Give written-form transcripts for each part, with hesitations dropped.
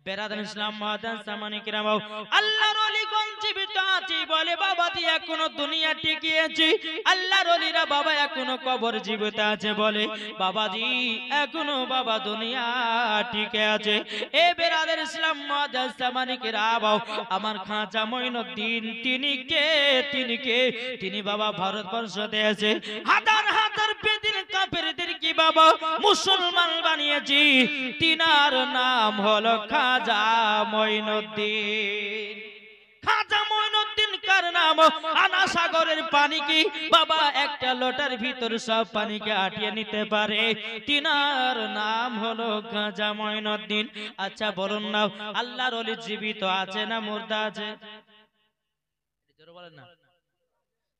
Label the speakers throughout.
Speaker 1: বেরাদান ইসলাম মহাদান সামানি কিরাম, আল্লাহর ওলিগণ জীবিত আছে বলে বাবাজি এখনো দুনিয়া টিকে আছে। আল্লাহর ওলিরা বাবা এখনো কবর জীবিত আছে বলে বাবাজি এখনো বাবা দুনিয়া টিকে আছে। এ বেরাদান ইসলাম মহাদান সামানি কিরাম, আমার খাঁচা মঈনুদ্দিন তিনি কে? তিনি বাবা ভারতবর্ষতে আছে হাজার হাজার বেদিন কাফেরদের কি বাবা মুসলমান বানিয়েছি। তিনার নাম হলো খাজা মঈনুদ্দিন। খাজা মঈনুদ্দিন কার নাম? আনা সাগরের পানি কি বাবা একটা লোটার ভিতর সব পানিকে আটিয়ে নিতে পারে। তিনার নাম হলো খাজা মঈনুদ্দিন। আচ্ছা বলুন না, আল্লাহর ওলি জীবিত আছে না মুর্দা আছে? জোরে বলেন না।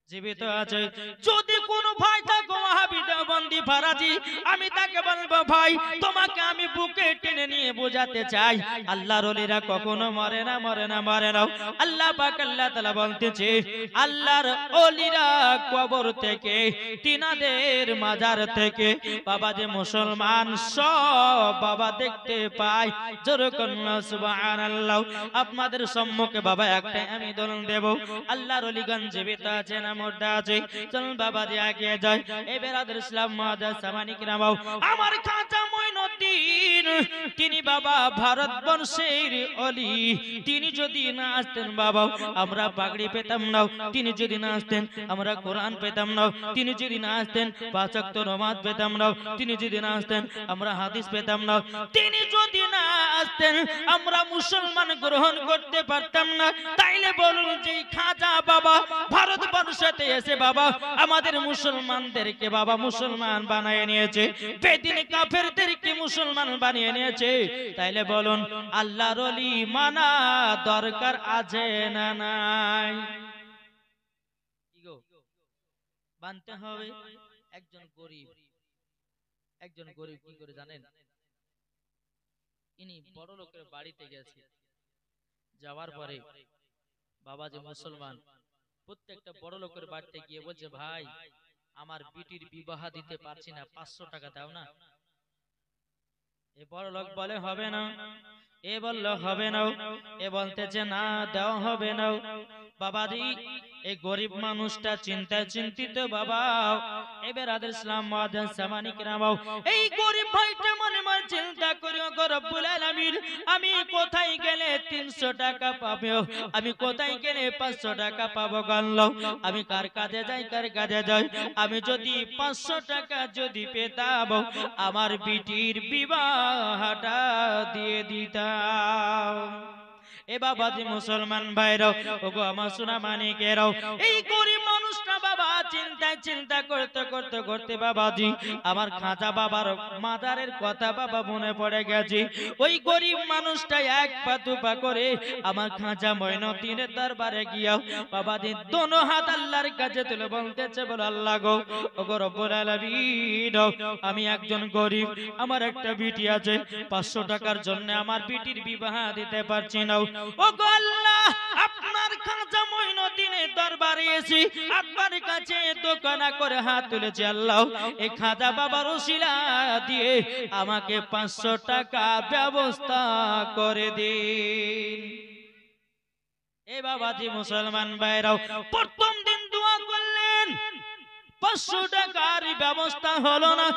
Speaker 1: জীবিত আছে। যদি কোন ভাই থাকো ওয়াহাবি দেওবন্দি ফারাজি, আমি তাকে বলবো ভাই তোমাকে আমি বুকে টেনে নিয়ে বোঝাতে চাই আল্লাহর ওলিরা কখনো মরে না, মরে না, মরে না। আল্লাহ পাক আল্লাহ তাআলা বলতেছে আল্লাহর ওলিরা কবর থেকে তিনাদের মাজার থেকে বাবা যে মুসলমান সব বাবা দেখতে পায়। জোরে করুন সুবহানাল্লাহ। আপনাদের সম্মুখে বাবা একটা আমি দলিল দেব, আল্লাহর ওলিগণ জীবিত আছে না মুর্দা আছে? চলুন বাবা যে আগে যায়। এই বেরাদার ইসলাম মহাদাস সামানি কিরাম, আমার খাজা মঈনুদ্দিন তিনি বাবা ভারতবর্ষের ওলি। তিনি যদি না আসতেন বাবা আমরা পাগড়ি পেতাম না। তিনি যদি না আসতেন আমরা কোরআন পেতাম না। তিনি যদি না আসতেন পাঁচ ওয়াক্ত নামাজ পেতাম না। তিনি যদি না আসতেন আমরা হাদিস পেতাম না। তিনি যদি না আসতেন আমরা মুসলমান গ্রহণ করতে পারতাম না। তাইলে বলুন যে খাজা বাবা ভারতবর্ষতে এসে বাবা আমাদের মুসলমানদেরকে বাবা মুসলমান বানিয়ে নিয়েছে, বেদিন কাফেরদেরকে মুসলমান বানিয়ে নিয়েছে। তাইলে বলুন আল্লাহর ওলি মানা দরকার আছে না নাই? কি গো বানতে হবে। একজন গরিব কি করে জানেন? ইনি বড় লোকের বাড়িতে গেছে, যাওয়ার পরে বাবা যে মুসলমান প্রত্যেকটা বড় লোকের বাড়িতে গিয়ে বলছে ভাই আমার বিটির বিবাহ দিতে পারছি না, 500 টাকা দাও না। এ বড় লোক বলে হবে না। এ বলল হবে না। এ বলতেছে না দেওয়া হবে না। বাবাজি এই গরিব মানুষটা চিন্তায় চিন্তিত বাবা। এবার আদের ইসলাম মুআদ্দিন সামানি কিরাম, এই গরিব ভাইটা মনে মনে চিন্তা করি ওগো রব্বুল আলামিন আমি কোথায় গেলে 300 টাকা পাবো, আমি কোথায় গেলে 500 টাকা পাবো গাল্লাহ, আমি কার কাজে যাই, কার কাজে যাই। আমি যদি 500 টাকা যদি পেতাম আমার বিটির বিবাহটা দিয়ে দিতাম। এ বাবাজি মুসলমান ভাইরাও ওগো আমার সোনা মানিকেরাও, এই গরিব মানুষটা বাবা চিন্তা করতে বাবাজি আমার খাজা বাবার মাজারের কথা বাবা মনে পড়ে গেছে। ওই গরিব মানুষটা এক পা দুপা করে আমার খাজা মঈনুদ্দিনের দরবারে গিয়া বাবাজি দোনো হাত আল্লাহর কাছে তুলে বলতেছে বল আল্লাহ গো ওগো রব্বুল আলামিন আমি একজন গরিব, আমার একটা বিটি আছে, 500 টাকার জন্য আমার বিটির বিবাহ দিতে পারছি না। ওগো আল্লাহ আপনার খাজা মঈনুদ্দিনের দরবারে এসে আপনার কাছে দোকানা করে হাত তুলেছি আল্লাহ এই খাজা বাবার ওসিলা দিয়ে আমাকে 500 টাকা ব্যবস্থা করে দিন। এ বাবাজি মুসলমান ভাইরাও প্রথম দিন দোয়া করলেন, 500 টাকার ব্যবস্থা হলো না।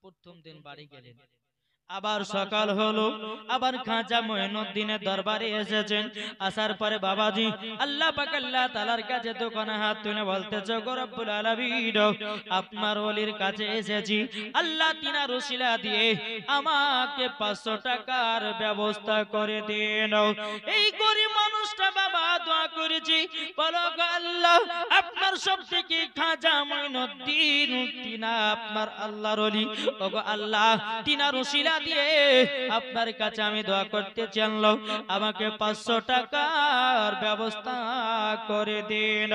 Speaker 1: প্রথম দিন বাড়ি গেলেন, আবার সকাল হলো, আবার খাজা মঈনুদ্দিনের দরবারে এসেছেন। আসার পরে বাবাজি আল্লাহ পাক আল্লাহ তাআলার কাছে দোকানে হাত তুলে বলতেছে গো রব্বুল আলামিন আপনার ওলির কাছে এসেছি, আল্লাহ তিনার ওসিলা দিয়ে আমাকে 500 টাকার ব্যবস্থা করে দিন। এই গরিব মানুষটা বাবা দোয়া করেছি, বলো গো আল্লাহ আপনার সবথেকে খাজা মঈনুদ্দিন তিনা আপনার আল্লাহর ওলি, ওগো আল্লাহ তিনার ওসিলা দিয়ে আপনার কাছে আমি দোয়া করতে চাইলাম আমাকে 500 টাকার ব্যবস্থা করে দিন।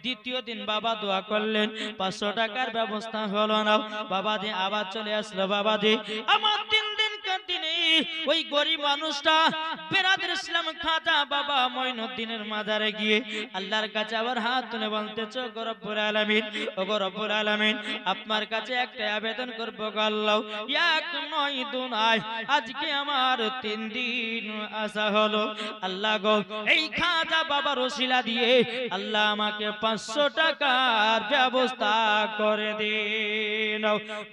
Speaker 1: দ্বিতীয় দিন বাবা দোয়া করলেন, 500 টাকার ব্যবস্থা হলো না। বাবাজি আবার চলে আসলো, বাবাজি আমার 3 দিন দিনে ওই গরিব মানুষটা বেরাদের ইসলাম খাজা বাবা মঈনুদ্দিনের মাজারে গিয়ে আল্লাহর কাছে আবার হাত তুলে বলতেছে, ওগো রব্বুল আলামিন, ওগো রব্বুল আলামিন, আপনার কাছে একটা আবেদন করব গো আল্লাহ, এক নয় দু নয়, আজকে আমার 3 দিন আসা হলো, আল্লাহ গো এই খাজা বাবার ওসিলা দিয়ে আল্লাহ আমাকে 500 টাকার ব্যবস্থা করে দিন।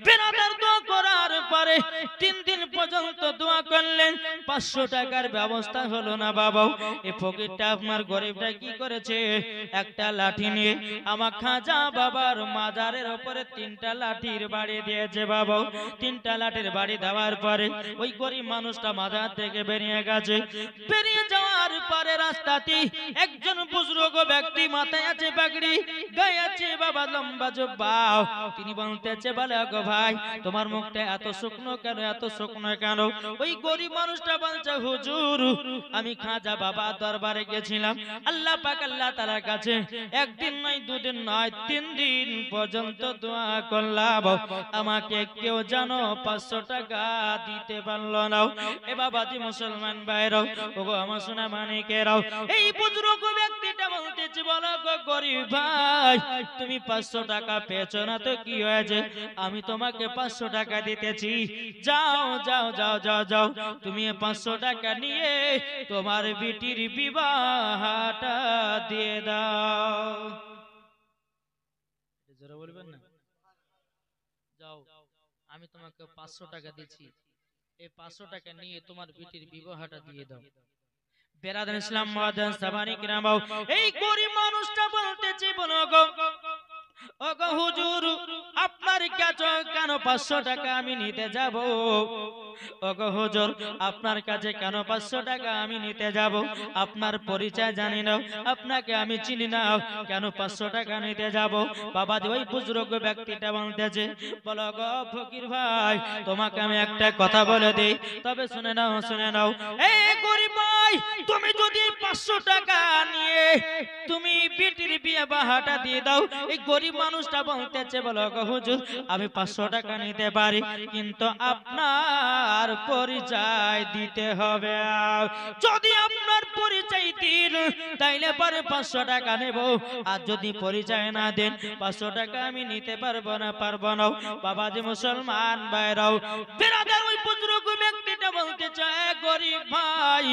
Speaker 1: বেরাদার দোয়া করার পরে 3 দিন পর্যন্ত দোয়া করলেন, 500 টাকার ব্যবস্থা হলো না। বাবা এই ফকিরটা আপনার গরিবটা কি করেছে, একটা লাঠি নিয়ে আমার খাজা বাবার মাজারের উপরে 3টা লাঠির বাড়ি দিয়েছে। বাবা 3টা লাঠির বাড়ি দেওয়ার পরে ওই গরিব মানুষটা মাজার থেকে বেরিয়ে গেছে। বেরিয়ে যাওয়ার পরে রাস্তাতে একজন বুজুর্গ ব্যক্তি, মাথায় আছে পাগড়ি, গায়ে আছে বাবা লম্বা জুব্বা, তিনি বলতেছে, বলে গো ভাই তোমার মুখটা এত শুকনো কেন, এত শুকনো কেন? ওই গরিব মানুষটা বলছে, হুজুর আমি খাজা বাবা দরবারে গেছিলাম, আল্লাহ পাক আল্লাহ তাআলার কাছে একদিন নয় দুদিন নয় 3 দিন পর্যন্ত দোয়া করলাম, আমাকে কেউ জানো 500 টাকা দিতে পারলো না। এ বাবাজি মুসলমান ভাইরাও, ওগো আমার সোনা মানিকেরাও, এই বুজুর্গ ব্যক্তিটা বলতেছে, বলো গো গরিব ভাই তুমি 500 টাকা পেয়েছো না তো কি হয়েছে, আমি তোমাকে 500 টাকা দিতেছি, যাও যাও যাও যাও যাও, তুমি 500 টাকা নিয়ে তোমার বিটির বিবাহটা দিয়ে দাও। জোরে বলবেন না? যাও আমি তোমাকে 500 টাকা দিচ্ছি, এই 500 টাকা নিয়ে তোমার বিটির বিবাহটা দিয়ে দাও। বেরাদার ইসলাম মুআজ্জাজ সাবানি কিরাম, এই গরিব মানুষটা বলতেছে, বলো গো ওগো হুজুর আপনার কাছে কেন 500 টাকা আমি নিতে যাব? ওগো হুজুর আপনার কাছে কেন 500 টাকা আমি নিতে যাব? আপনার পরিচয় জানি না, আপনাকে আমি চিনি না, কেন 500 টাকা নিতে যাব? বাবা ওই বুজুর্গ ব্যক্তিটা বলতেছে, বলো গো ফকির ভাই তোমাকে আমি একটা কথা বলে দেই, তবে শুনে নাও শুনে নাও। এই গরিব ভাই তুমি যদি 500 টাকা নিয়ে তুমি বিটির বিবাহটা দিয়ে দাও, এই গরিব মানুষটা বলতেছে, বলো গো হুজুর আমি 500 টাকা নিতে পারি, কিন্তু আপনার পরিচয় দিতে হবে, যদি আপনার পরিচয় দিন তাইলে পরে 500 টাকা নেব, আর যদি পরিচয় না দেন 500 টাকা আমি নিতে পারবো না, পারবো না। বাবাজি মুসলমান ভাইরাও, বেরাদার ওই বুজুর্গ ব্যক্তিটা বলতে চায়, গরিব ভাই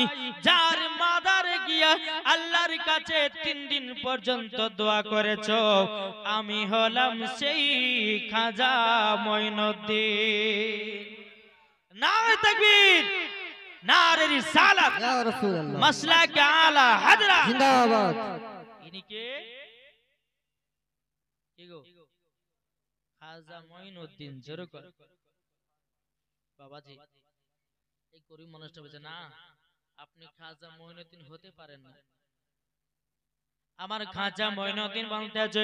Speaker 1: যার মাজারে গিয়া আল্লাহর কাছে 3 দিন পর্যন্ত দোয়া করেছো, আমি হলাম সেই খাজা মঈনুদ্দিন। নারে তাকবীর, নারে রিসালাত, ইয়া রাসূলুল্লাহ, মাসলাকে আলা হাজরা জিন্দাবাদ। ইনি কে? কি গো? খাজা মঈনুদ্দিন। জোরে কর বাবাজি। এই গরিব মানুষটা বলছে, না আপনি খাজা মঈনুদ্দিন হতে পারেন না, আমার খাজা মঈনুদ্দিন বলতেছে,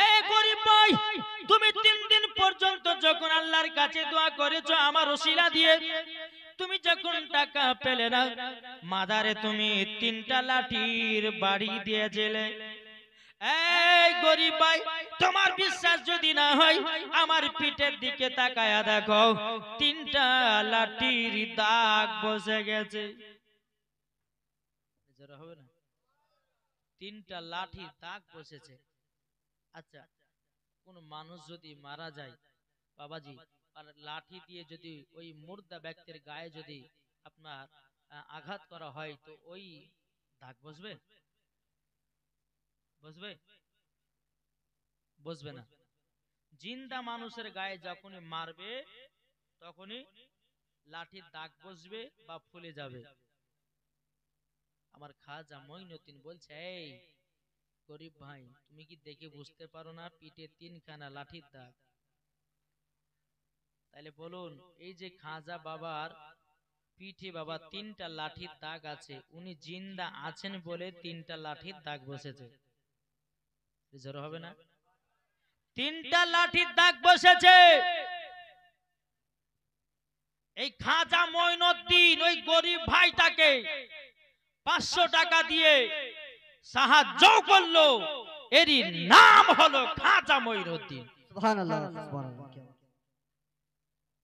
Speaker 1: এই গরিব ভাই তুমি 3 দিন পর্যন্ত যখন আল্লাহর কাছে দোয়া করেছো আমার ওসিলা দিয়ে, তুমি যখন টাকা পেলে না মাদারে তুমি 3টা লাঠির বাড়ি দিয়েছিলে। এই গরিব ভাই তোমার বিশ্বাস যদি না হয় আমার পিঠের দিকে তাকায়া দেখো, 3টা লাঠির দাগ বসে গেছে। জোরে হবে না? 3টা লাঠির দাগ বসেছে। আচ্ছা কোন মানুষ যদি মারা যায় বাবাজি, আর লাঠি দিয়ে যদি ওই মুর্দা ব্যক্তির গায়ে যদি আপনার আঘাত করা হয়, তো ওই দাগ বসবে? বসবে? বসবে না। জিন্দা মানুষের গায়ে যখনই মারবে তখনই লাঠির দাগ বসবে বা ফুলে যাবে। আমার খাজা মঈনুদ্দিন বলছে, এই গরিব ভাই তুমি কি দেখে বুঝতে পারো না পিঠে 3খানা লাঠির দাগ? তাহলে বলুন এই যে খাজা বাবার পিঠে বাবা 3টা লাঠির দাগ আছে, উনি জিন্দা আছেন বলে 3টা লাঠির দাগ বসেছে। জোর হবে না? 3টা লাঠির দাগ বসেছে। এই খাজা মঈনুদ্দিন ওই গরিব ভাইটাকে 500 টাকা দিয়ে সাহায্য করলো, এরই নাম হলো খাজা মঈনুদ্দিন। সুবহানাল্লাহ, সুবহানাল্লাহ।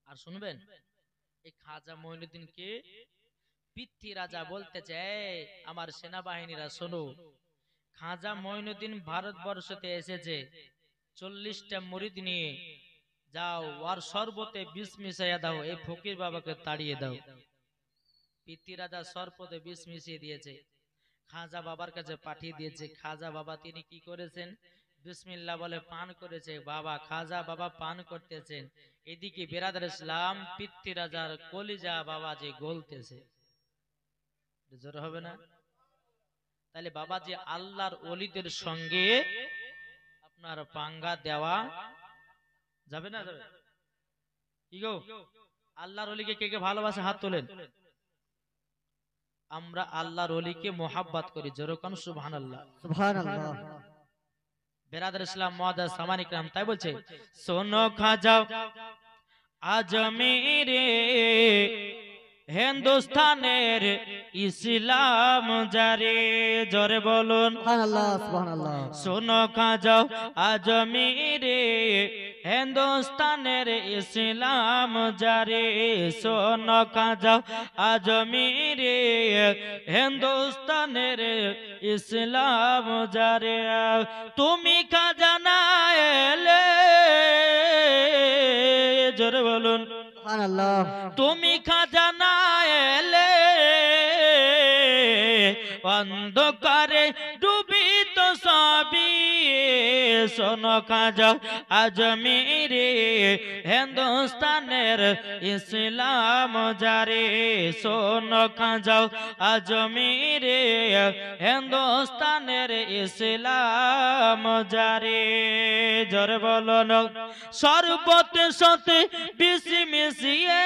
Speaker 1: আর শুনবেন এই খাজা মঈনুদ্দিনকে পিতৃ রাজা বলতেছে, আমার সেনাবাহিনীরা শোনো, খাজা মঈনুদ্দিন ভারতবর্ষতে এসেছে 40টা মুরিদ নিয়ে, যাও ওর শরবতে বিষ মিশাইয়া দাও, এই ফকির বাবাকে তাড়িয়ে দাও। পিতৃ রাজা শরবতে বিষ মিশিয়ে দিয়েছে, খাজা বাবার কাছে পাঠিয়ে দিয়েছে। খাজা বাবা তিনি কি করেছেন, বিসমিল্লাহ বলে পান করেছে। বাবা খাজা বাবা পান করতেছেন, এদিকে বিরাদর ইসলাম পিতৃ রাজার কলিজা বাবা যে গলতেছে। জোর হবে না? তাহলে বাবা যে আল্লাহর ওলিদের সঙ্গে আপনার পাঙ্গা দেওয়া যাবে না? যাবে কি গো? আল্লাহর ওলিকে কে কে ভালোবাসে হাত তোলেন। আমরা আল্লাহর ওলিকে মোহাব্বত করি, যেরকম সুবহানাল্লাহ সুবহানাল্লাহ। বিরাদর ইসলাম মুআদ্দাস সামানিক রাম তাই বলছে, শোনো খাজা আজমিরে হিন্দুস্তানের ইসলাম জারে, জোরে বলুন সুবহানাল্লাহ সুবহানাল্লাহ। শোনো খাজা আজমিরে হিন্দুস্তানের ইসলাম জারে, শোনো খাজা আজমিরে হিন্দুস্তানের ইসলাম জারে, তুমি খাজা না এলে, জোরে বলুন সুবহানাল্লাহ, তুমি খাজা না এলে অন্ধকারে ডুবিত সবই, শোনো খাজা আজমিরে হিন্দুস্তানের ইসলাম জারে, শোনো খাজা আজমিরে হিন্দুস্তানের ইসলাম জারে, জোরে বলুন শরবতে সাথে বিষ মিশিয়ে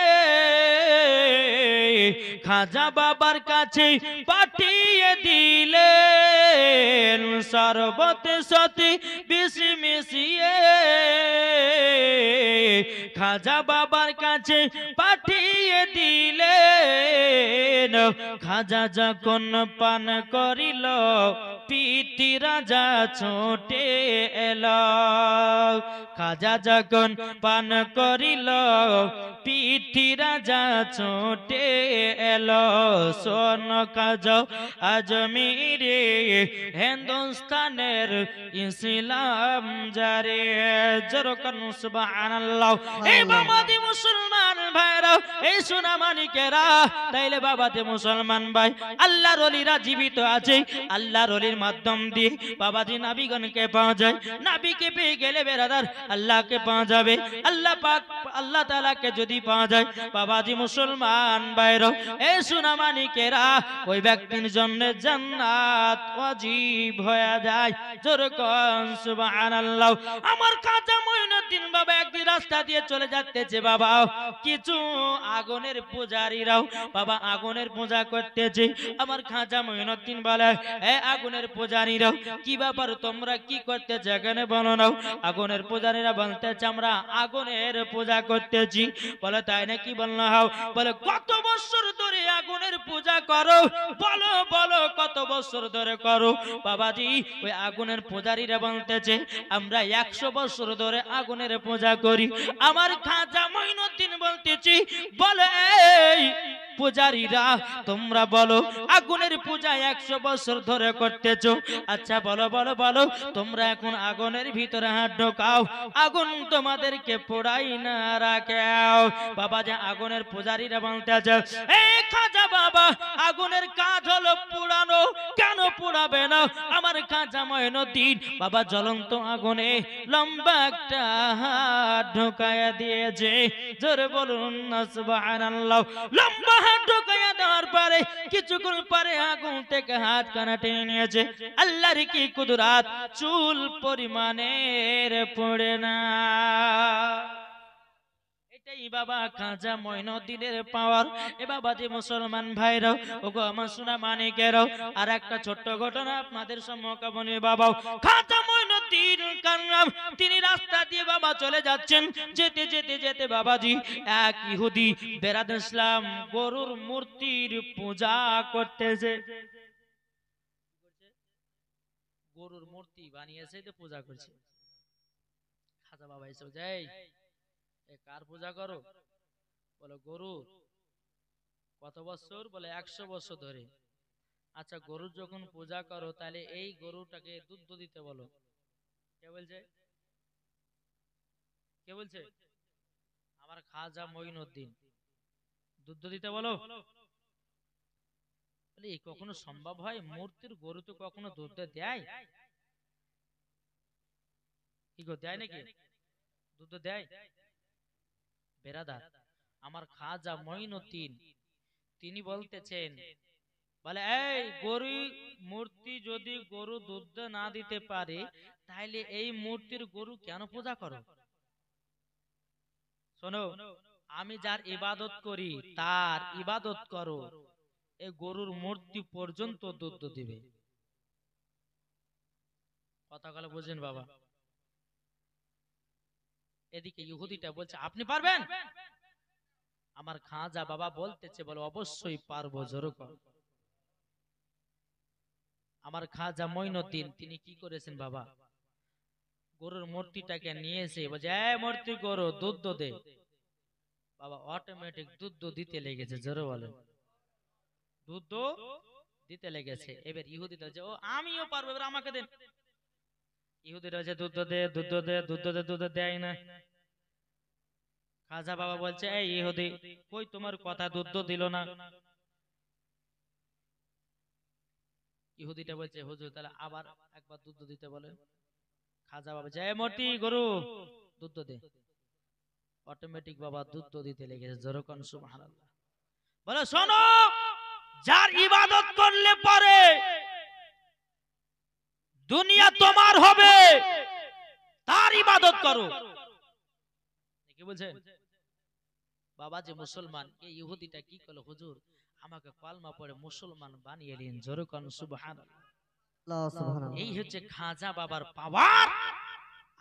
Speaker 1: খাজা বাবার কাছে পাঠিয়ে দিলেন, শরবতে সাথে বিষ মিশিয়ে খাজা বাবার কাছে পাঠিয়ে দিলেন। খাজা যখন পান করিল পিতৃ রাজা ছোটে এলো, খাজা যখন পান করিল পিতৃ রাজা ছোটে এলো, শোন খাজা আজমিরে হিন্দুস্তানের ইসলাম জারে, যেরকম সুবহানাল্লাহ। এই বাবাতে মুসলমান ভাইরা, এই সোনা মানিকেরা, তাইলে বাবাতে মুসলমান ভাই আল্লাহর ওলিরা জীবিত আছে, আল্লাহর ওলির মাধ্যম দিয়ে বাবাজি নাবিগণকে পাওয়া যায়, নাবিকে পেয়ে গেলে বেরাদার আল্লাহকে পাওয়া যাবে, আল্লাহ পাক আল্লাহ তাআলাকে যদি পাওয়া যায় বাবাজি মুসলমান ভাইরা, এই সোনা মানিকেরা, ওই ব্যক্তির জন্য জান্নাত ওয়াজিব হয়ে যায়, যেরকম সুবহানাল্লাহ। আমার খাজা মঈনুদ্দিন বাবা একদিন রাস্তা দিয়ে চলে যাচ্ছে, বাবা কিছু আগুনের পূজারীরাও বাবা আগুনের পূজা করতেছে। আমার খাজা মঈনুদ্দিন বলে, এ আগুনের পূজারীরাও কি ব্যাপার, তোমরা কি করতেছ এখানে বলো না? আগুনের পূজারীরা বলতেছে, আমরা আগুনের পূজা করতেছি। বলে তাই নাকি? বললো হাও। বলে কত বছর ধরে আগুনের পূজা করো, বলো বলো কত বছর ধরে করো? বাবাজি ওই আগুনের পূজারীরা বলতেছে, আমরা 100 বছর ধরে আগুনের পূজা করি। আমার খাজা মঈনুদ্দিন বলতেছি, বলে এই পূজারীরা তোমরা বলো আগুনের পূজা 100 বছর ধরে করতেছো, আচ্ছা বলো বলো বলো, তোমরা এখন আগুনের ভিতরে হাত ঢোকাও, আগুন তোমাদেরকে পোড়াই না রাখাও। বাবা যে আগুনের পূজারীরা বলতেছে, এই খাজা বাবা আগুনের কাজ হলো পোড়ানো, কেন পোড়াবে না? আমার খাজা মঈনুদ্দিন বাবা জ্বলন্ত আগুনে লম্বা একটা হাত ঢোকায়া দিয়েছে, জোরে বলুন না সুবহানাল্লাহ। লম্বা হাত ঢোকায়া দেওয়ার পরে কিছুক্ষণ পরে আগুন থেকে হাত কানা টেনে নিয়েছে, আল্লাহর কি কুদরত, চুল পরিমাণের পড়ে না। এটাই বাবা খাজা মঈনুদ্দিনের পাওয়ার। এ বাবা যে মুসলমান ভাইরাও, ওগো আমার সোনা মানিকেরাও, আর একটা ছোট্ট ঘটনা আপনাদের সম্মুখে বলি। বাবা খাজা মঈনুদ্দিন কারনাম, তিনি রাস্তা দিয়ে বাবা চলে যাচ্ছেন, যেতে যেতে যেতে বাবাজি এক ইহুদি বেরাদর ইসলাম গরুর মূর্তির পূজা করতেছে। গরুর মূর্তি বানিয়েছে, তো পূজা করছে। খাজা বাবা এসে যাই, কার পূজা করো? বলো গরু। কত বছর? বলে 100 বছর ধরে। আচ্ছা, গরুর যখন পূজা করো তাহলে এই গরুটাকে দুধ দিতে বলো। কে বলছে? কে বলছে? আমার খাজা মঈনুদ্দিন। দুধ দিতে বলো। বলে এই কখনো সম্ভব হয়? মূর্তির গরু তো কখনো দুধ দেয়? কি গো, দেয় নাকি? দুধ দেয়? বেরাদার, আমার খাজা মঈনুদ্দিন তিনি বলতেছেন, বলে এই গরু মূর্তি যদি গরু দুধ না দিতে পারে তাহলে এই মূর্তির গরু কেন পূজা করো? শোনো, আমি যার ইবাদত করি তার ইবাদত করো, এই গরুর মূর্তি পর্যন্ত দুধ দিবে। কথা বলে বুঝেন বাবা? এদিকে ইহুদিটা বলছে আপনি পারবেন? আমার খাজা বাবা বলতেছে, বলে অবশ্যই পারবো, জোর কর। আমার খাজা মঈনুদ্দিন তিনি কি করেছেন বাবা, গরুর মূর্তিটাকে নিয়ে এসে বলছে এই মূর্তি গরু দুধ দে। বাবা অটোমেটিক দুধ দিতে লেগেছে, জোরে বলেন। দুধ দিতে লেগেছে। এবার ইহুদিটা যে ও আমিও পারবো, এবার আমাকে দেন। ইহুদিরা যে দুধ দে দুধ দে দুধ দে, দুধ দেয় না। খাজা বাবা বলছে এই ইহুদি, কই তোমার কথা, দুধ দিল না। ইহুদিটা বলছে হুজুর তাহলে আবার একবার দুধ দিতে বলে। খাজা বাবা যে মূর্তি গরু দুধ দে। অটোমেটিক বাবা দুধ দিতে লেগেছে, যেরকম সুবহানাল্লাহ। বলে শোনো, যার ইবাদত করলে পরে দুনিয়া তোমার হবে তার ইবাদত করো। কি বলছেন বাবা? যে মুসলমান, এই ইহুদিটা কি করলো, হুজুর আমাকে কলমা পড়ে মুসলমান বানিয়ে দিন, যেরকম সুবহানাল্লাহ। এই হচ্ছে খাজা বাবার পাওয়ার।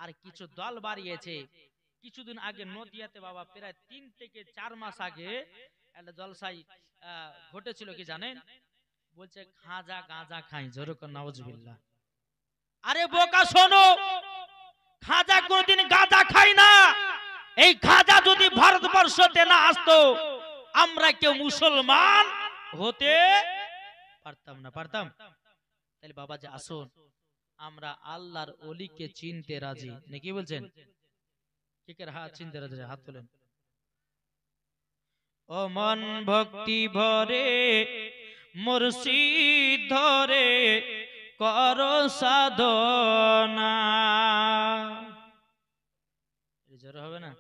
Speaker 1: আর কিছু দল বাড়িয়েছে। কিছুদিন আগে নদিয়াতে বাবা প্রায় 3 থেকে 4 মাস আগে একটা জলসাই ঘটেছিল, কি জানেন? বলছে খাজা গাঁজা খাই, যেরকম নাউজুবিল্লাহ। আরে বোকা শোনো, খাজা কোনদিন গাঁজা খাই না। এই খাজা যদি ভারতবর্ষতে না আসতো আমরা কেউ মুসলমান হতে পারতাম না, পারতাম? তাহলে বাবা যে আসুন আমরা আল্লাহর ওলিকে চিনতে রাজি নাকি? বলছেন কে কে হাত চিনতে রাজি? হাত তোলেন। ও মন ভক্তি ভরে মুর্শিদ ধরে করো সাধনা। জোরে হবে না?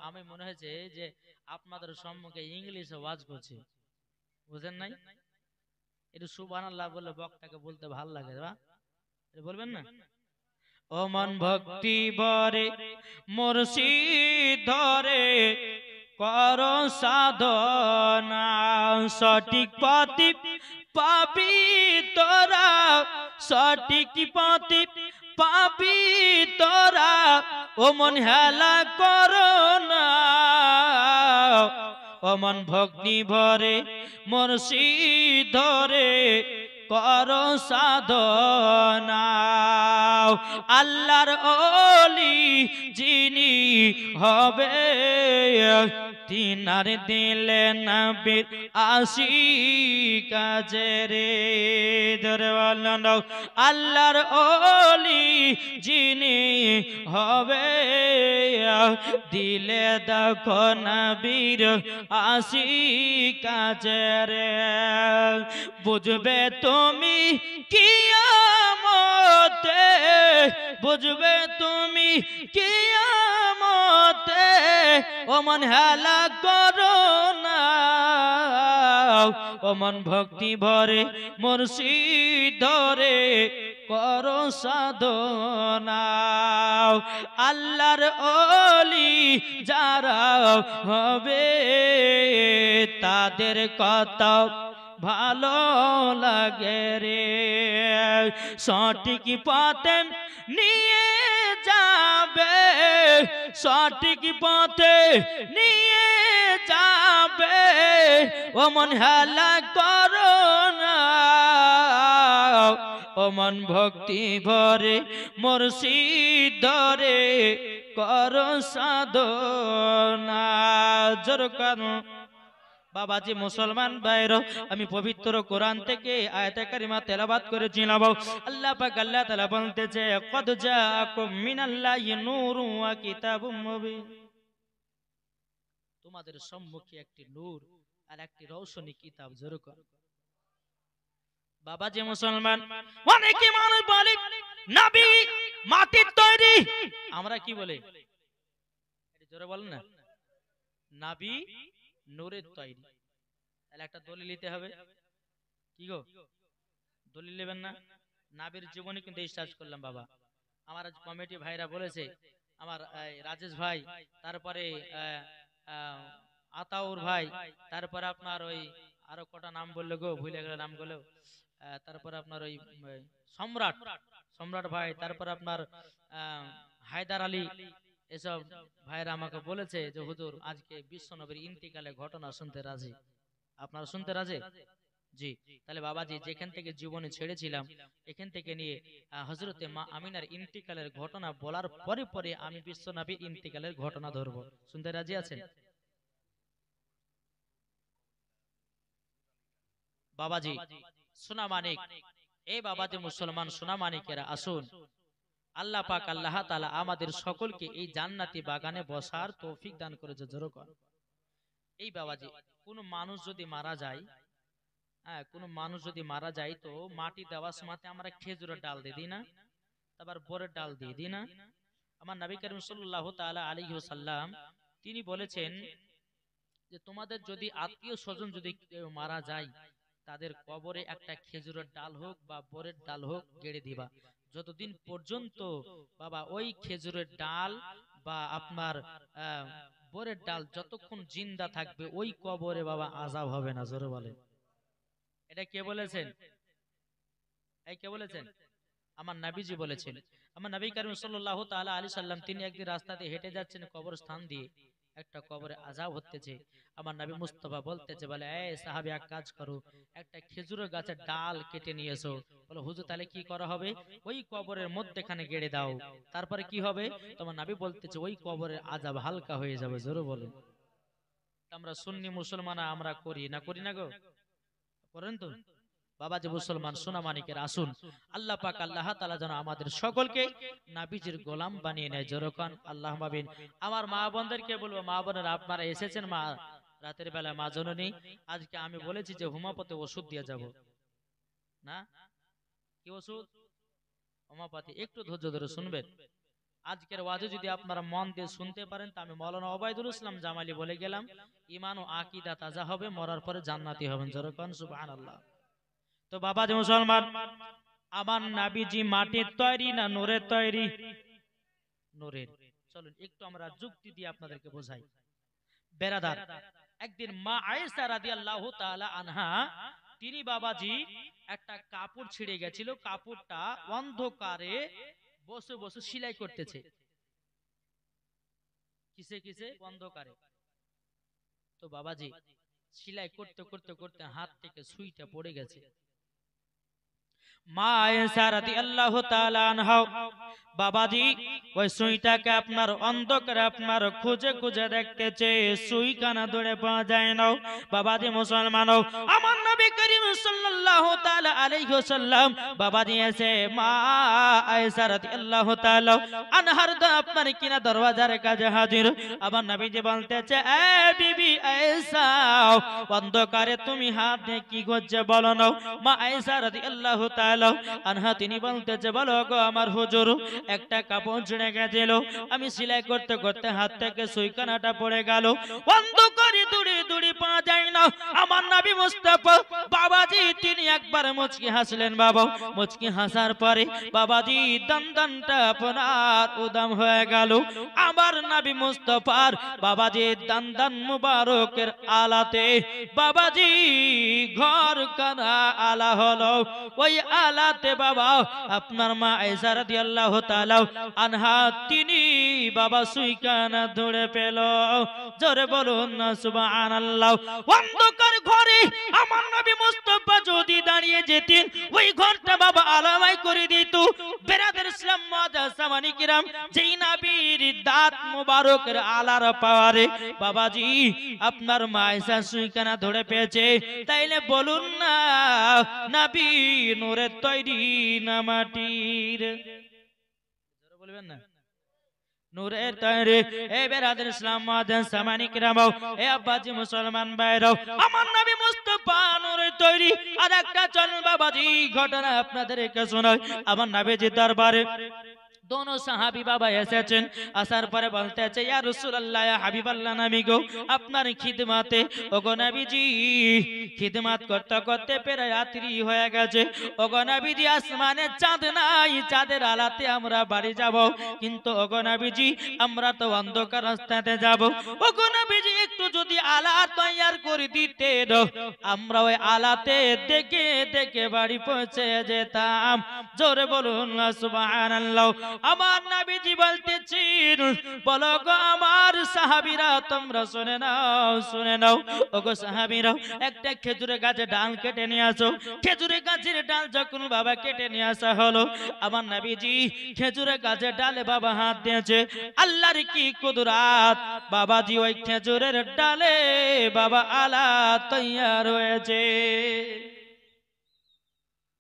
Speaker 1: আমি মনে হয়েছে যে আপনাদের সম্মুখে ইংলিশে ওয়াজ করছি, বুঝেন নাই? একটু সুবহানাল্লাহ বলে বক্তাকে বলতে ভাল লাগে, বলবেন না? ও মন ভক্তি ভরে মুর্শিদ ধরে করো সাধনা, সঠিক পথে পাবি তোরা, সঠিক পথে পাবি তোরা। ও মন হেলা করো না, ও মন ভক্তি ভরে মুর্শিদ ধরে করো সাধনা। আল্লাহর ওলি যিনি হবে তিনার দিলে নবীর আশিক কাজে রে। দরওয়ালা আল্লাহর ওলি যিনি হবে দিলে দেখো নবীর আশিক কাজে রে। বুঝবে তুমি কিয়ামতে, বুঝবে তুমি কিয়ামতে। ও মন হেলা করো না, ও মন ভক্তি ভরে মুর্শিদ ধরে করো সাধনা। আল্লাহর ওলি যারা হবে তাদের কথা ভালো লাগে রে। সঠিক পথে নিয়ে যাবে, সঠিক পথে নিয়ে যাবে। ও মন হেলা করো না, ও মন ভক্তি ভরে মুর্শিদ ধরে করো সাধনা। জোর করো বাবাজি মুসলমান ভাইরা, আমি পবিত্র কোরআন থেকে আয়াতে কারিমা তেলাওয়াত করেছিলাম। আল্লাহ পাক আল্লাহ তাআলা বলতেছে, কদ জাআকুম মিনাল্লাহি নূরুন ওয়া কিতাবুম মুবিন। তোমাদের সম্মুখে একটি নূর আর একটি রৌশনী কিতাব। জোরে কর। বাবাজি মুসলমান, অনেকে মানুষ বলে নবী মাটির তৈরি, আমরা কি বলে? জোরে বলেন না, নবী নূরের তৈরি। তাহলে একটা দলিল নিতে হবে। কি গো, দলিল নেবেন না? নাবির জীবনী কিন্তু স্টার্ট করলাম বাবা। আমার কমিটি ভাইরা বলেছে, আমার রাজেশ ভাই, তারপরে আতাউর ভাই, তারপরে আপনার ওই আরো কটা নাম বললো গো, ভুলে গেল নামগুলো। তারপরে আপনার ওই সম্রাট সম্রাট ভাই, তারপরে আপনার হায়দার আলী, এসব ভাইরা আমাকে বলেছে যে হুজুর আজকে বিশ্বনবীর ইন্তিকালের ঘটনা শুনতে রাজি। আপনারা শুনতে রাজি? জি। তাহলে বাবাজি যেখান থেকে জীবনে ছেড়েছিলাম, এখান থেকে নিয়ে হযরতে মা আমিনার ইন্তিকালের ঘটনা বলার পরে পরে আমি বিশ্বনবীর ইন্তিকালের ঘটনা ধরব। শুনতে রাজি আছেন? বাবাজি সোনা মানিক, এই বাবাজি মুসলমান সোনা মানিকেরা, আসুন আল্লাহ পাক আল্লাহ তাআলা আমাদের সকলকে এই জান্নাতি বাগানে বসার তৌফিক দান করেছে। জোরে কর। এই বাবাজি কোন মানুষ যদি মারা যায়, কোন মানুষ যদি মারা যায়, তো মাটি দেওয়ার সময় আমরা খেজুরের ডাল দিয়ে দিই না, তারপর বরের ডাল দিয়ে দিই না? আমার নবী করিম সাল্লাল্লাহু তাআলা আলাইহি ওয়াসাল্লাম তিনি বলেছেন যে তোমাদের যদি আত্মীয় স্বজন যদি কেউ মারা যায়, তাদের কবরে একটা খেজুরের ডাল হোক বা বরের ডাল হোক গেড়ে দিবা। যতদিন পর্যন্ত বাবা ওই খেজুরের ডাল বা আপনার বরের ডাল যতক্ষণ জিন্দা থাকবে, ওই কবরে বাবা আযাব হবে না। জোরে বলেন। এটা কে বলেছেন? এই কে বলেছেন? আমার নবীজি বলেছেন। আমার নবী করিম সাল্লাল্লাহু তাআলা আলাইহি সাল্লাম তিনি একদিন রাস্তা দিয়ে হেঁটে যাচ্ছেন, কবরস্থান দিয়ে একটা কবরে আযাব হতেছে। আমার নবী মুস্তাফা বলতেছে, বলে এই সাহাবী এক কাজ করো, একটা খেজুরের গাছের ডাল কেটে নিয়ে এসো। বলে হুজুর তাহলে কি করা হবে? ওই কবরের মধ্যখানে গেড়ে দাও, তারপরে কি হবে? তোমার নবী বলতেছে ওই কবরের আযাব হালকা হয়ে যাবে। জোরে বলেন। আমরা সুন্নি মুসলমান, আমরা করি না? করি না গো? করেন তো? বাবাজি মুসলমান সোনা মানিকের, আসুন আল্লাহ পাক আল্লাহ তাআলা যেন আমাদের সকলকে নবীজির গোলাম বানিয়ে নেয়। জোরকান আল্লাহ মাবিন। আমার মা বোনদেরকে বলবো, মা বোনেরা আপনারা এসেছেন মা রাতের বেলা, মা জননী আজকে আমি বলেছি যে হোমিওপ্যাথি ওষুধ দিয়ে যাব না। কি ওষুধ? হোমিওপ্যাথি। একটু ধৈর্য ধরে শুনবেন। আজকের ওয়াজে যদি আপনারা মন দিয়ে শুনতে পারেন, তা আমি মাওলানা ওবায়দুল ইসলাম জামালি বলে গেলাম, ঈমান ও আকীদা তাজা হবে, মরার পরে জান্নাতি হবেন। জোরকান সুবহানাল্লাহ। তো বাবাজি মুসলমান, আমার নবীজি মাটির তৈরি না নূরের তৈরি? নূরের। চলুন একটু আমরা যুক্তি দিয়ে আপনাদেরকে বোঝাই। বেরাদার, একদিন মা আয়েশা রাদিয়াল্লাহু তাআলা আনহা তিনি বাবাজি একটা কাপড় ছিঁড়ে গেছিল, কাপড়টা অন্ধকারে বসে বসে সেলাই করতেছে। কিসে কিসে? অন্ধকারে। তো বাবাজি সেলাই করতে করতে করতে হাত থেকে সুইটা পড়ে গেছে। মা আয়েশা রাদিয়াল্লাহু তাআলা আনহা বাবাজি ওই সুইটাকে আপনার অন্ধকারে আপনার খুঁজে খুঁজে দেখতেছে, সুই কানা ধরে পাওয়া যায় না। বাবাজি মুসলমানও, আমার নবী করিম সাল্লাল্লাহু তাআলা আলাইহি ওয়াসাল্লাম বাবাজি এসে মা আয়েশা রাদিয়াল্লাহু তাআলা আনহার আপনার কিনা দরওয়াজার কাছে হাজির। আমার নবীজি বলতেছে, এ বিবি আয়েশা, অন্ধকারে তুমি হাত দিয়ে কি করছে বলো না? মা আয়েশা রাদিয়াল্লাহু তাআলা আনহা তিনি বলতেছে, বলো গো আমার হুজুর, একটা কাপড় ছিঁড়ে গেছিল, আমি সেলাই করতে করতে হাত থেকে সুইখানাটা পড়ে গেল, অন্ধকারে দূরে দূরে পাওয়া যায় না। আমার নবী মুস্তাফা বাবাজি তিনি একবার মুচকি হাসলেন। বাবা মুচকি হাসার পরে বাবাজি দানদানটা আপনার উদাম হয়ে গেল। আমার নবী মুস্তাফার বাবাজি দানদান মুবারকের আলাতে বাবাজি ঘর কানা আলা হলো। ওই আলাতে বাবা আপনার মা আয়েশা রাদিয়াল্লাহু তাআলা আনহা তিনি বাবা সুইখানা ধরে পেল। জোরে বলুন না সুবহানাল্লাহ। অন্ধকার ঘরে আমার নবী মুস্তাফা যদি দাঁড়িয়ে যেতেন, ওই ঘরটা বাবা আলামাই করে দিত। বেরাদার ইসলাম মাদাসামানি কিরাম, যেই নবীর দাঁত মোবারকের আলার পাওয়ারে বাবাজি আপনার মায়েশা সুইখানা ধরে পেয়েছে, তাইলে বলুন না নবী নূরের তৈরি না মাটির? বলবেন না নূরের তৈরি। এ বেরাদের ইসলাম মাদান সামানি কিরামাও, এ আব্বাজি মুসলমান ভাইরাও, আমার নবী মুস্তাফা নূরের তৈরি। আর একটা চলুন বাবাজি ঘটনা আপনাদেরকে শোনাই। আমার নবীজি দরবারে दोनों साहाबी बाबा এসেছেন, আসার পরে বলতেছে ইয়া রাসূলুল্লাহ ইয়া হাবিবাল্লাহ নবী গো আপনার খিদমতে ওগো নবীজি খিদমত করতে করতে প্রায় রাত্রি হয়ে গেছে। ওগো নবীজি আসমানে চাঁদ নাই, চাঁদের আলোতে আমরা বাড়ি যাব, কিন্তু ওগো নবীজি আমরা তো অন্ধকার রাস্তাতে যাব। ওগো নবীজি একটু যদি আলা তৈয়ার করে দিতেন আমরা ওই আলাতে দেখে দেখে বাড়ি পৌঁছে যেতাম। জোরে বলুন সুবহানাল্লাহ। আমার নবীজি বলতেছেন বলো গো আমার সাহাবীরা তোমরা শুনে নাও শুনে নাও। ওগো সাহাবীরা একটা খেজুরের গাছের ডাল কেটে নিয়ে আসো। খেজুরের গাছের ডাল যখন বাবা কেটে নিয়ে আসা হলো, আমার নবীজি খেজুরের গাছের ডালে বাবা হাত দিয়েছে। আল্লাহর কি কুদরত, বাবাজি ওই খেজুরের ডালে বাবা আলা তৈয়ার হয়েছে।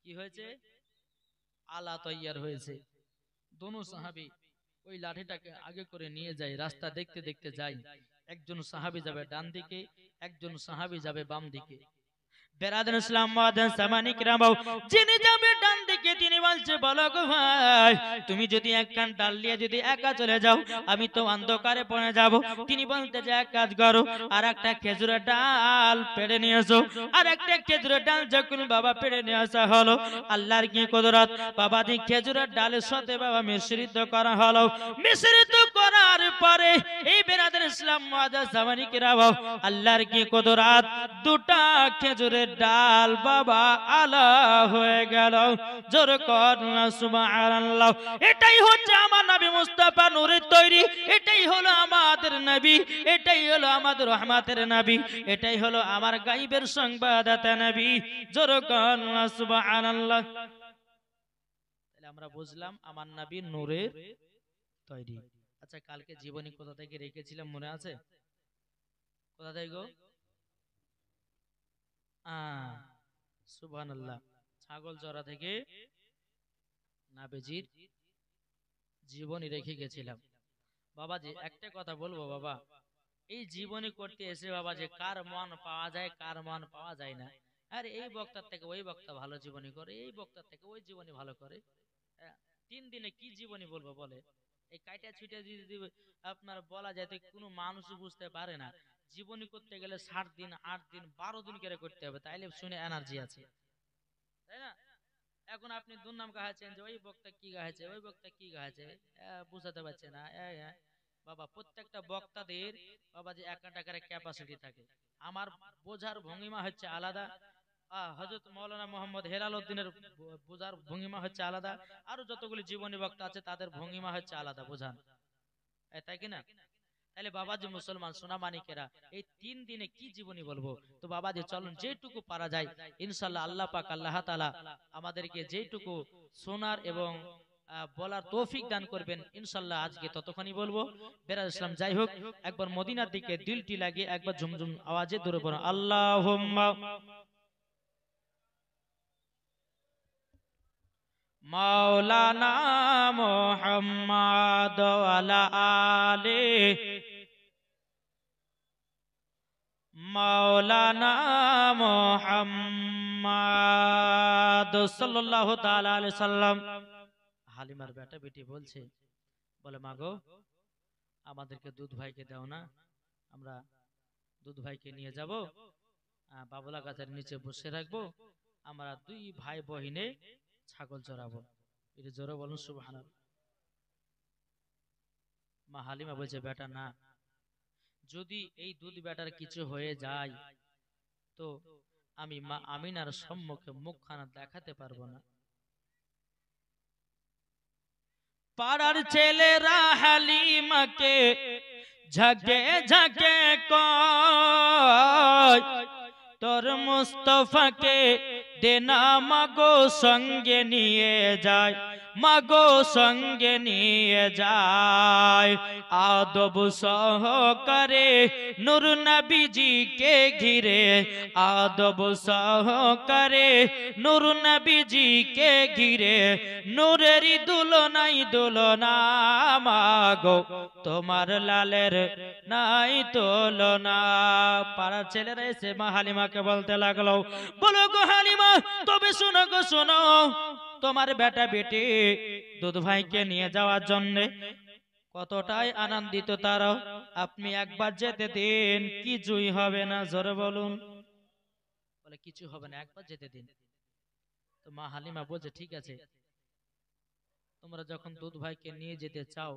Speaker 1: কি হয়েছে? আলা তৈয়ার হয়েছে। दोनों সাহাবী ওই লাঠিটাকে আগে করে নিয়ে যায়, রাস্তা দেখতে দেখতে যায়। একজন সাহাবী যাবে ডান দিকে, একজন সাহাবী যাবে বাম দিকে। বেরাদার ইসলাম মাদান সামানি কিরামাও, যিনি যাবে ডান দিকে তিনি বলছে বলো গো ভাই তুমি যদি এক কান ডাল নিয়ে যদি একা চলে যাও আমি তো অন্ধকারে পড়ে যাব। তিনি বলতে যে এক কাজ করো আর একটা খেজুরের ডাল পেড়ে নিয়ে এসো। আর একটা খেজুরের ডাল যখন বাবা পেড়ে নিয়ে আসা হলো, আল্লাহর কি কুদরত, বাবাজি খেজুরের ডালের সাথে বাবা মিশ্রিত করা হলো। মিশ্রিত করার পরে এই বেরাদার ইসলাম মাদান সামানি কিরামাও, আল্লাহর কি কুদরত, দুটা খেজুরের ডাল বাবা আলা হয়ে গেল। জোর করনা সুবহানাল্লাহ। এটাই হচ্ছে আমার নবী মুস্তাফা নূরের তৈরি, এটাই হলো আমাদের নবী, এটাই হলো আমাদের রহমতের নবী, এটাই হলো আমার গায়বের সংবাদদাতা নবী। জোর করনা সুবহানাল্লাহ। তাহলে আমরা বুঝলাম আমার নবী নূরের তৈরি। আচ্ছা কালকে জীবনী কোথা থেকে রেখেছিলাম মনে আছে? কোথা থেকে গো? সুবহানাল্লাহ, ছাগল চড়া থেকে নবীজির জীবনী রেখে গেছিলাম। বাবাজি একটা কথা বলবো বাবা, এই জীবনী করতে এসে বাবা যে কার মন পাওয়া যায় কার মন পাওয়া যায় না। আর এই বক্তার থেকে ওই বক্তা ভালো জীবনী করে, এই বক্তার থেকে ওই জীবনী ভালো করে। 3 দিনে কি জীবনী বলবো বলে? এই কাইটা ছুটে যদি আপনার বলা যায় তো কোনো মানুষ বুঝতে পারে না। জীবনী করতে গেলে 7 দিন 8 দিন 12 দিন করে করতে হবে, তাইলে শুনে এনার্জি আছে, তাই না? এখন আপনি দুর্নাম গাহাছেন যে ওই বক্তা কি গাহাছে ওই বক্তা কি গাহাছে, বুঝাতে পারছে না। বাবা প্রত্যেকটা বক্তাদের বাবা যে একটা টাকার ক্যাপাসিটি থাকে, আমার বোঝার ভঙ্গিমা হচ্ছে আলাদা। হযরত মাওলানা মোহাম্মদ হেলাল উদ্দিনের বোঝার ভঙ্গিমা হচ্ছে আলাদা, আরো যতগুলি জীবনী বক্তা আছে তাদের ভঙ্গিমা হচ্ছে আলাদা বোঝান, তাই কিনা? তাহলে বাবাজি মুসলমান সোনা মানিকেরা এই 3 দিনে কি জীবনী বলবো? তো বাবাজি চলুন যেটুকু পারা যায় ইনশাআল্লাহ আল্লাহ পাক আল্লাহ তাআলা আমাদেরকে যেটুকু শোনার এবং বলার তৌফিক দান করবেন ইনশাআল্লাহ আজকে ততক্ষণই বলবো। বেরাদ ইসলাম যাই হোক একবার মদিনার দিকে দিলটি লাগিয়ে একবার ঝুমঝুম আওয়াজে দূরে পড়ো আল্লাহুম্মা মাওলানা মুহাম্মদ ওয়ালা আলে মাওলানা মুহাম্মদ সাল্লাল্লাহু তাআলা আলাইহি সাল্লাম। হালিমার বেটা বেটি বলছে বলে মাগো আমাদেরকে দুধ ভাইকে দাও না, আমরা দুধ ভাইকে নিয়ে যাব, বাবলা গাছের নিচে বসে রাখবো, আমরা 2 ভাই বহিনে ছাগল চড়াবো। এটা জোরে বলুন সুবহানাল্লাহ। মা হালিমা বলছে বেটা না, যদি এই দুধ বেটার কিছু হয়ে যায় তো আমি মা আমিনার সম্মুখে মুখখানা দেখাতে পারবো না। পাড়ার ছেলেরা হালিমাকে ঝাঁকে ঝাঁকে কয় তোর মুস্তাফাকে দেনা মাগো সঙ্গে নিয়ে যায়। মাগো সঙ্গে নিয়ে যায় আদব সহকারে নূর নবীজিকে ঘিরে আদব সহকারে নূর নবীজিকে ঘিরে নূরেরই দুলনাই দুলনা মাগো তোমার লালের নাই তুলনা। পাড়ার ছেলেরা এসে মা হালিমাকে বলতে লাগলো, বলো গো হালিমা, তবে শোনো গো শোনো, তোমার বেটা বেটি দুধ ভাইকে নিয়ে যাওয়ার জন্য কতটাই আনন্দিত তারা। আপনি একবার যেতে দিন, কিছুই হবে না, জোরে বলুন। বলে কিছু হবে না, একবার যেতে দিন। তো মা হালিমা বলছে ঠিক আছে, তোমরা যখন দুধ ভাইকে নিয়ে যেতে চাও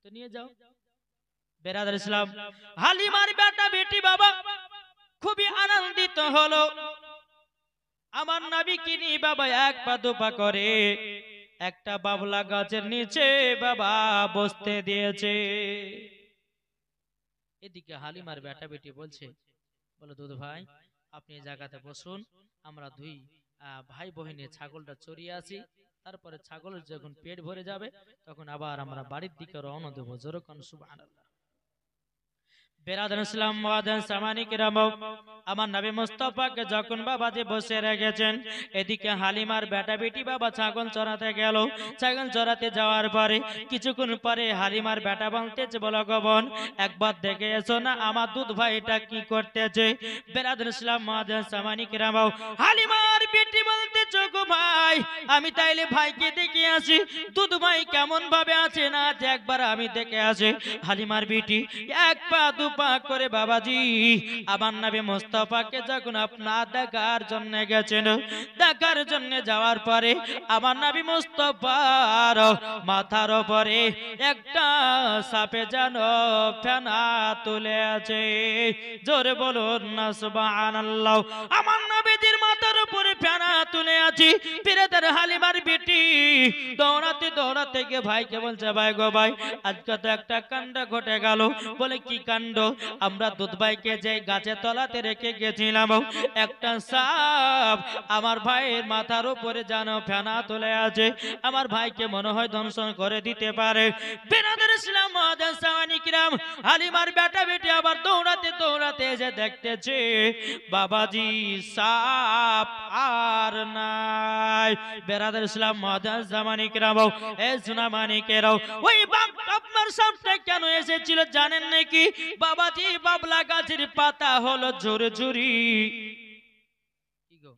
Speaker 1: তো নিয়ে যাও। বেরাদার ইসলাম, হালিমার বেটা বেটি বাবা খুবই আনন্দিত হলো। আমার নবীকে নিয়ে বাবা এক পা দুপা করে একটা বাবলা গাছের নিচে বাবা বসতে দিয়েছে। এদিকে হালিমার বেটা বেটি বলছে, বলো দুধ ভাই আপনি এই জায়গাতে বসুন, আমরা দুই ভাই বহিনে ছাগলটা চড়িয়ে আসি, তারপরে ছাগলের যখন পেট ভরে যাবে তখন আবার আমরা বাড়ির দিকে রওনা দেবো। যেরকম সুবহানাল্লাহ। বেরাদার ইসলাম মুআজ্জিন সামানি কিরাম, আমার নবী মুস্তাফাকে যখন বাবাজি বসে রেখেছেন, এদিকে হালিমার বেটা বেটি বাবা ছাগল চড়াতে গেল। ছাগল চড়াতে যাওয়ার পরে কিছুক্ষণ পরে হালিমার বেটা বলতেছে, বলো গো বোন একবার দেখে এসো না আমার দুধ ভাইটা কি করতেছে। বেরাদার ইসলাম মুআজ্জিন সামানি কিরাম, হালিমার বেটি বলতেছে, গো ভাই আমি তাইলে ভাইকে দেখে আসি, দুধ ভাই কেমন ভাবে আছে না একবার আমি দেখে আসি। হালিমার বেটি এক পা পা করে বাবাজি আমার নবী মুস্তাফাকে যখন আপনার দেখার জন্য গেছেন, দেখার জন্য যাওয়ার পরে আমার নবী মুস্তাফার মাথার উপরে একটা সাপে যেন ফেনা তুলে আছে। জোরে বলুন না সুবহানাল্লাহ। আমার নবীজির মাথার উপরে ফেনা তুলে আছে। বিরাদার হালিমার বেটি দৌড়াতে দৌড়াতে গিয়ে ভাইকে বলছে, ভাই গো ভাই আজকে তো একটা কাণ্ড ঘটে গেল। বলে কি কাণ্ড? আমরা দুধ ভাইকে যে গাছের তলাতে রেখে গেছিলাম, একটা সাপ আমার ভাইয়ের মাথার উপরে যেন ফেনা তুলে আছে, আমার ভাইকে মনে হয় দংশন করে দিতে পারে। বিরাদার ইসলাম মুআজ্জিন সাওয়ানি কিরাম, হালিমার বেটা বেটি আবার দৌড়াতে দৌড়াতে এসে দেখতেছে বাবাজি সাপ আর নাই। বিরাদার ইসলাম মুআজ্জিন সাওয়ানি কিরাম, এ সুনামানিকেরাও, ওই আপনার সামনে কেন এসেছিল জানেন নাকি? বাবাজি বাবলা গাছের পাতা হলো ঝুরি ঝুরি। কি গো,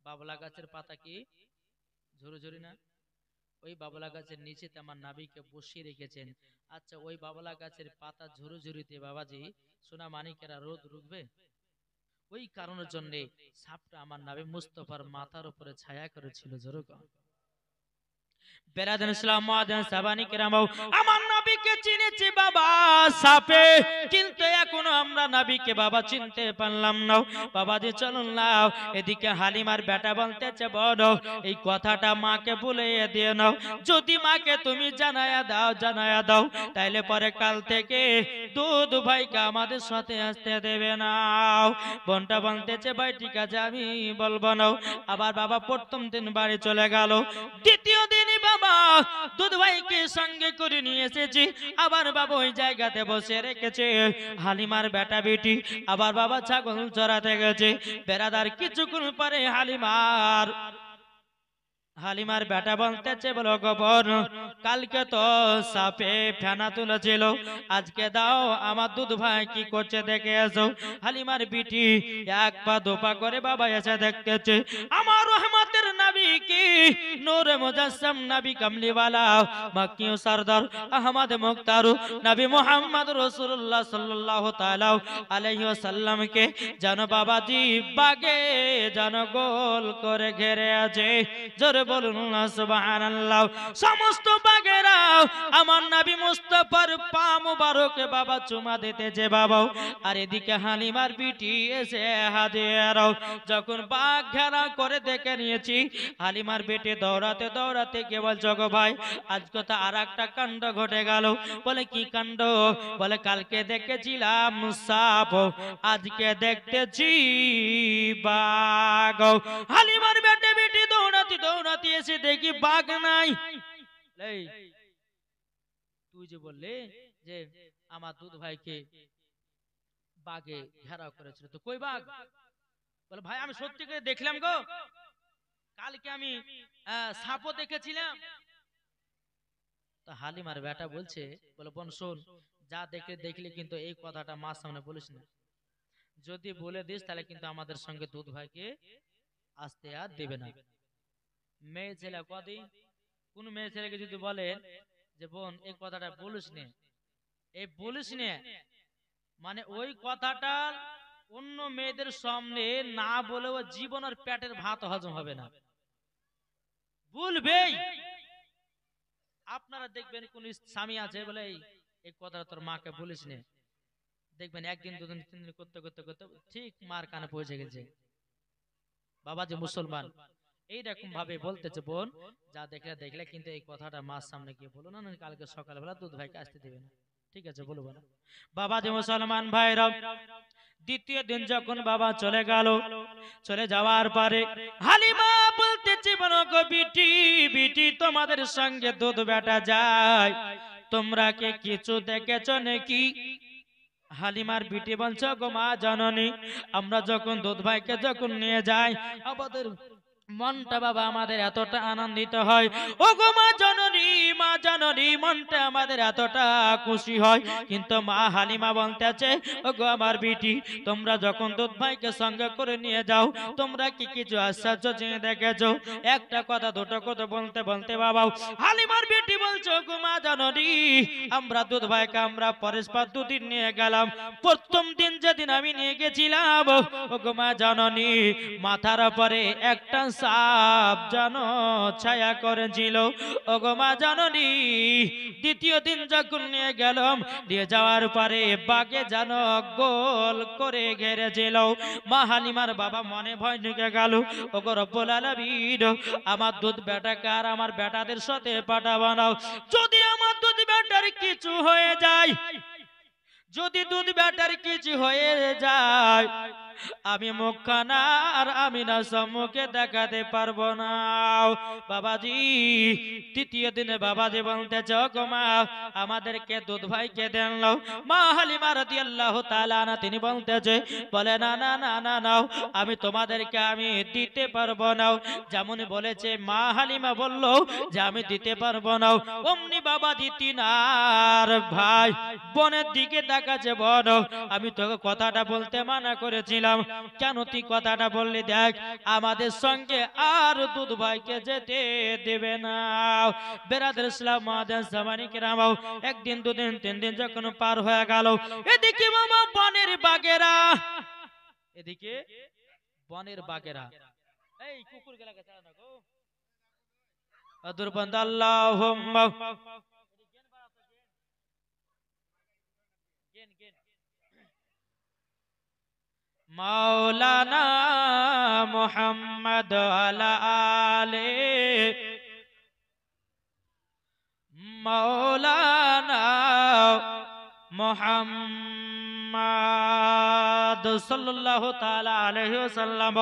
Speaker 1: বাবলা গাছের পাতা কি ঝুরি ঝুরি না? ওই বাবলা গাছের নিচে আমার নাবিকে বসিয়ে রেখেছেন। আচ্ছা ওই বাবলা গাছের পাতা ঝুরি ঝুরিতে বাবাজি সোনা মানিকেরা রোদ রুখবে? ওই কারণের জন্য সাপটা আমার নাবি মুস্তাফার মাথার উপরে ছায়া করেছিল। যেরকম বেরাদার ইসলাম মুআজ্জিন সাবানি কিরাম, আমার নবীকে চিনেছি বাবা সাপে, কিন্তু এখনো আমরা নবীকে বাবা চিনতে পারলাম না। বাবাজি চলুন নাও। এদিকে হালিমার বেটা বলতেছে, বলো এই কথাটা মাকে বলিয়ে দিয়ে নাও, যদি মাকে তুমি জানায়া দাও তাইলে পরে কাল থেকে দুধ ভাইকে আমাদের সাথে আসতে দেবে না। বোনটা বলতেছে, ভাই ঠিক আছে আমি বলবো না। আবার বাবা প্রথম দিন বাড়ি চলে গেল। দ্বিতীয় দিনই বাবা দুধ ভাইকে সঙ্গে করে নিয়ে এসেছি। আবার বাবা ওই জায়গাতে বসে রেখেছে। হালিমার বেটা বেটি আবার বাবা ছাগল চড়াতে গেছে। বেরাদার কিছুক্ষণ পরে হালিমার বেটা বলতেছে, বলো গো বোন কালকে তো সাপে ফেনা তুলেছিল, আজকে দাও আমার দুধ ভাই কি করছে দেখে এসো। হালিমার বিটি এক পা দোপা করে বাবা এসে দেখতেছে আমার রহমতের নবী কি নূরে মুজাসসাম নবী কামলিওয়ালা মক্কি সরদার আহমদ মুখতার নবী মুহাম্মদ রাসূলুল্লাহ সাল্লাল্লাহু তাআলা আলাইহি ওয়াসাল্লাম কে জানো বাবাজি বাগে জানো গোল করে ঘিরে আছে। জোরে বলুন না সুবহানাল্লাহ। সমস্ত বাগেরা আমার নবী মুস্তাফার পা মুবারকে বাবা চুমা দিতেছে বাবা। আর এদিকে হালিমার বিটি এসে হাজির। যখন বাঘ ঘেরা করে দেখে নিয়েছি, হালিমার বেটে দৌড়াতে দৌড়াতে কেবল জগো ভাই আজকে তো আর একটা কাণ্ড ঘটে গেল। বলে কি কাণ্ড? বলে কালকে দেখেছিলাম সাপ, আজকে দেখতেছি বাঘ। হালিমার বেটে বেটি দৌড়াতে দৌড়াতে এসে দেখি বাঘ নাই। এই তুই যে বললে যে আমার দুধ ভাইকে বাঘে ঘেরাও করেছিল, তো কই বাঘ? বলে ভাই আমি সত্যি করে দেখলাম গো, কালকে আমি সাপও দেখেছিলাম। তো হালিমার বেটা বলছে, বলে বোন শোন, যা দেখলি কিন্তু এই কথাটা মার সামনে বলিস না, যদি বলে দিস তাহলে কিন্তু আমাদের সঙ্গে দুধ ভাইকে আসতে আর দেবে না। মেয়ে ছেলে কদিন, কোন মেয়ে ছেলেকে যদি বলে যে বোন এই কথাটা বলিস নে, এই বলিস নে মানে ওই কথাটা অন্য মেয়েদের সামনে না বলেও জীবনের পেটের ভাত হজম হবে না, বলবেই। আপনারা দেখবেন কোন স্বামী আছে বলে এই কথাটা তোর মাকে বলিস নে, দেখবেন একদিন দুদিন তিনদিন করতে করতে করতে ঠিক মার কানে পৌঁছে গেছে। বাবা যে মুসলমান এইরকম ভাবে বলতেছে, বোন যা দেখলে কিন্তু এই কথাটা মার সামনে গিয়ে বলো না, কালকে সকালবেলা দুধ ভাইকে আসতে দেবে না, ঠিক আছে বলবো না। বাবা যে মুসলমান ভাইরা, দ্বিতীয় দিন যখন বাবা চলে গেল, চলে যাওয়ার পরে হালিমা বলতেছে, বলো গো বিটি, বিটি তোমাদের সঙ্গে দুধ বেটা যায়, তোমরা কে কিছু দেখেছ নাকি? হালিমার বিটি বলছো, গো মা জননী, আমরা যখন দুধ ভাইকে যখন নিয়ে যাই আমাদের মনটা বাবা আমাদের এতটা আনন্দিত হয়, ও গো মা জননী, মা জননী, মনটা আমাদের এতটা খুশি হয়। কিন্তু মা হালিমা বলতেছে, ও গো আমার বিটি, তোমরা যখন দুধ ভাইকে সঙ্গে করে নিয়ে যাও তোমরা কি কিছু আশ্চর্য জিনিস দেখেছো? একটা কথা দুটো কথা বলতে বলতে বাবা হালিমার বিটি বলছো, গো মা জননী, আমরা দুধ ভাইকে আমরা পরস্পর দুদিন নিয়ে গেলাম। প্রথম দিন যেদিন আমি নিয়ে গেছিলাম, ও গো মা জননী, মাথার উপরে একটা সাপ যেন ছায়া করেছিল, ও গো মা জননী। দ্বিতীয় দিন যখন নিয়ে গেলাম, নিয়ে যাওয়ার পরে বাঘে যেন গোল করে ঘেরেছিল। মা হালিমার বাবা মনে ভয় ঢুকে গেল, ও গো রব্বুল আলামিন, আমার দুধ বেটাকে আর আমার বেটাদের সাথে পাঠাবো না, যদি আমার দুধ বেটার কিছু হয়ে যায়, যদি দুধ বেটার কিছু হয়ে যায় আমি মুখখানা আর আমি না সম্মুখে দেখাতে পারবো না। বাবাজি তৃতীয় দিনে বাবাজি বলতেছে, গো মা আমাদেরকে দুধ ভাইকে দেন। মা হালিমা রাদিয়াল্লাহু তাআলা আনহা তিনি বলতেছে, বলে না না না না নাও, আমি তোমাদেরকে আমি দিতে পারবো না। যেমন বলেছে মা হালিমা বলল যে আমি দিতে পারবো না, অমনি বাবাজি তিনার ভাই বোনের দিকে তাকাচ্ছে, বোন আমি তোকে কথাটা বলতে মানা করেছিলাম, কেন তুই কথাটা বললি? দেখ আমাদের সঙ্গে আর দুধ ভাইকে যেতে দেবে না। বেরাদর ইসলাম মাদান জামানি কিরাম, একদিন দুদিন তিন দিন যখন পার হয়ে গেল, এদিকে মামা বনের বাগেরা, এদিকে বনের বাগেরা, এই কুকুর গেলাকে ছাড়া না গো আদুরবন্দ আল্লাহুম্মা মাওলানা মুহাম্মদ আলা আলে মাওলানা মুহাম্মদ সাল্লাল্লাহু তাআলা আলাইহি ওয়াসাল্লাম।